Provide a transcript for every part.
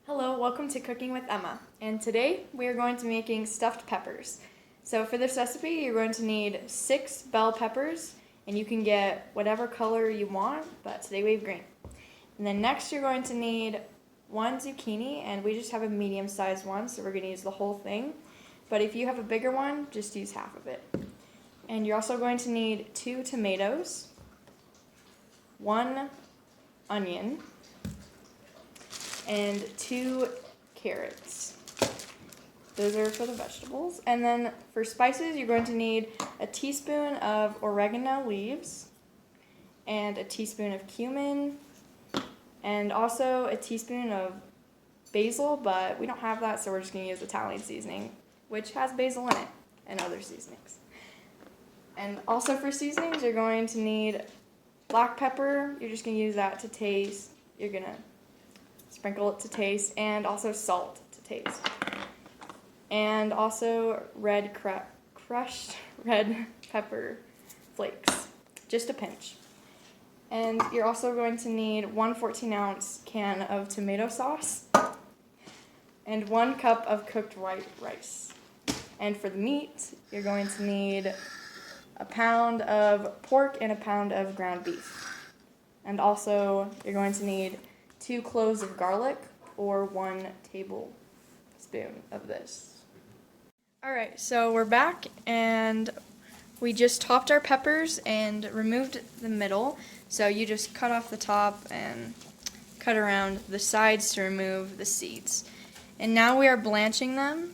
Hello, welcome to Cooking with Emma, and today we are going to be making stuffed peppers. So for this recipe, you're going to need 6 bell peppers, and you can get whatever color you want, but today we have green. And then next you're going to need 1 zucchini, and we just have a medium-sized one, so we're going to use the whole thing. But if you have a bigger one, just use half of it. And you're also going to need 2 tomatoes, 1 onion, and 2 carrots. Those are for the vegetables. And then for spices, you're going to need a teaspoon of oregano leaves, and a teaspoon of cumin, and also a teaspoon of basil, but we don't have that, so we're just going to use Italian seasoning, which has basil in it, and other seasonings. And also for seasonings, you're going to need black pepper. You're just going to use that to taste. You're going to sprinkle it to taste, and also salt to taste. And also crushed red pepper flakes, just a pinch. And you're also going to need 1 14-ounce can of tomato sauce and 1 cup of cooked white rice. And for the meat, you're going to need a pound of pork and a pound of ground beef. And also, you're going to need 2 cloves of garlic or 1 tablespoon of this. Alright, so we're back and we just topped our peppers and removed the middle. So you just cut off the top and cut around the sides to remove the seeds. And now we are blanching them.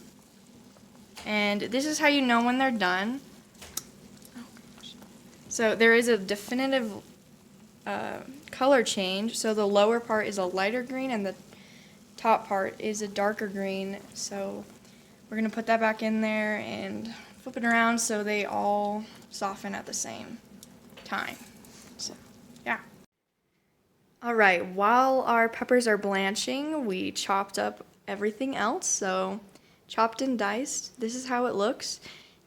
And this is how you know when they're done. So there is a definitive color change. So the lower part is a lighter green and the top part is a darker green. So we're going to put that back in there and flip it around so they all soften at the same time. So, yeah. Alright, while our peppers are blanching, we chopped up everything else. So, chopped and diced. This is how it looks.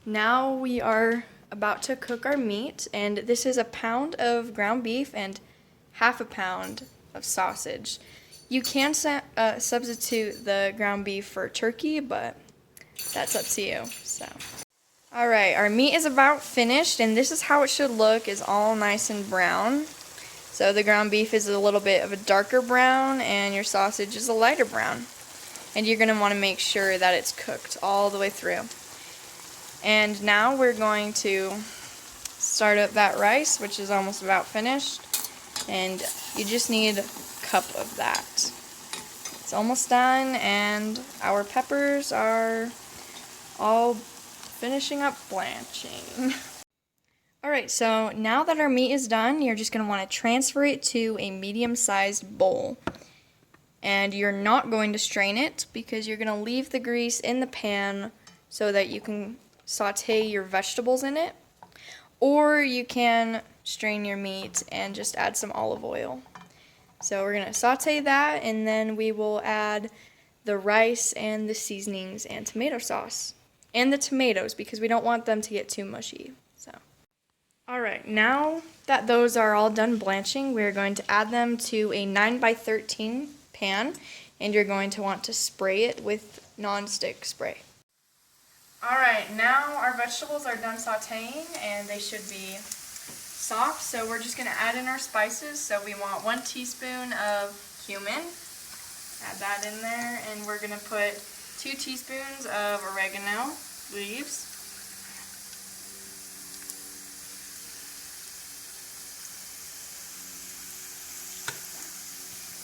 Now we are about to cook our meat, and this is a pound of ground beef and half a pound of sausage. You can substitute the ground beef for turkey, but that's up to you. So, alright, our meat is about finished, and this is how it should look, is all nice and brown. So the ground beef is a little bit of a darker brown, and your sausage is a lighter brown. And you're going to want to make sure that it's cooked all the way through. And now we're going to start up that rice, which is almost about finished. And you just need a cup of that. It's almost done, and our peppers are all finishing up blanching. Alright, so now that our meat is done, you're just going to want to transfer it to a medium-sized bowl. And you're not going to strain it because you're going to leave the grease in the pan so that you can saute your vegetables in it. Or you can strain your meat and just add some olive oil. So we're going to saute that, and then we will add the rice and the seasonings and tomato sauce. And the tomatoes, because we don't want them to get too mushy. So, alright, now that those are all done blanching, we're going to add them to a 9x13 pan, and you're going to want to spray it with non-stick spray. Alright, now our vegetables are done sauteing, and they should be soft, so we're just going to add in our spices. So we want 1 teaspoon of cumin, add that in there, and we're going to put 2 teaspoons of oregano leaves,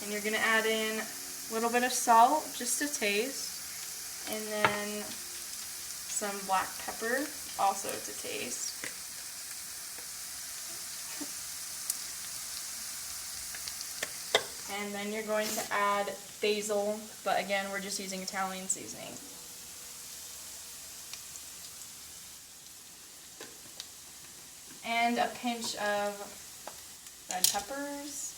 and you're going to add in a little bit of salt just to taste, and then some black pepper also to taste. And then you're going to add basil, but again, we're just using Italian seasoning. And a pinch of red peppers.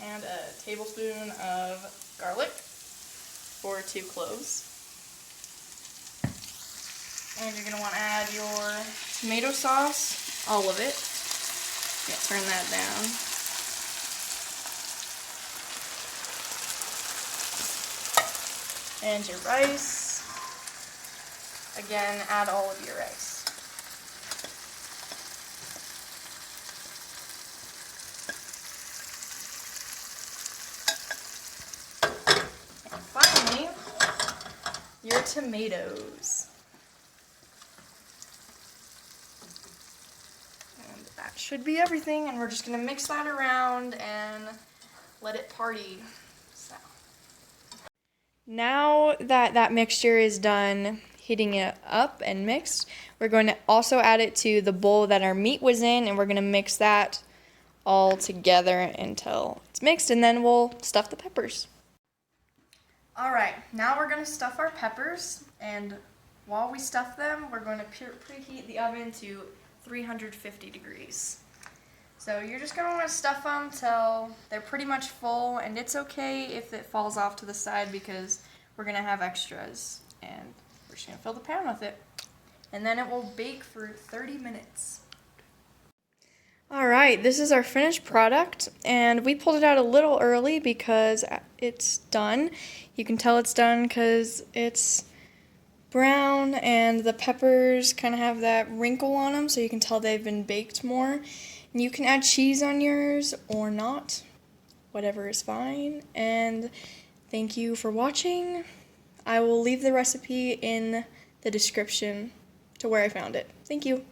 And a tablespoon of garlic, or 2 cloves. And you're going to want to add your tomato sauce, all of it. Yeah, turn that down. And your rice. Again, add all of your rice. And finally, your tomatoes. And that should be everything, and we're just gonna mix that around and let it party. So. Now that that mixture is done heating it up and mixed, we're going to also add it to the bowl that our meat was in, and we're going to mix that all together until it's mixed, and then we'll stuff the peppers. Alright, now we're going to stuff our peppers, and while we stuff them, we're going to preheat the oven to 350 degrees. So you're just going to want to stuff them till they're pretty much full, and it's okay if it falls off to the side because we're going to have extras, and we're just going to fill the pan with it. And then it will bake for 30 minutes. Alright, this is our finished product, and we pulled it out a little early because it's done. You can tell it's done because it's brown and the peppers kind of have that wrinkle on them, so you can tell they've been baked more. And you can add cheese on yours or not, whatever is fine. And thank you for watching. I will leave the recipe in the description to where I found it. Thank you.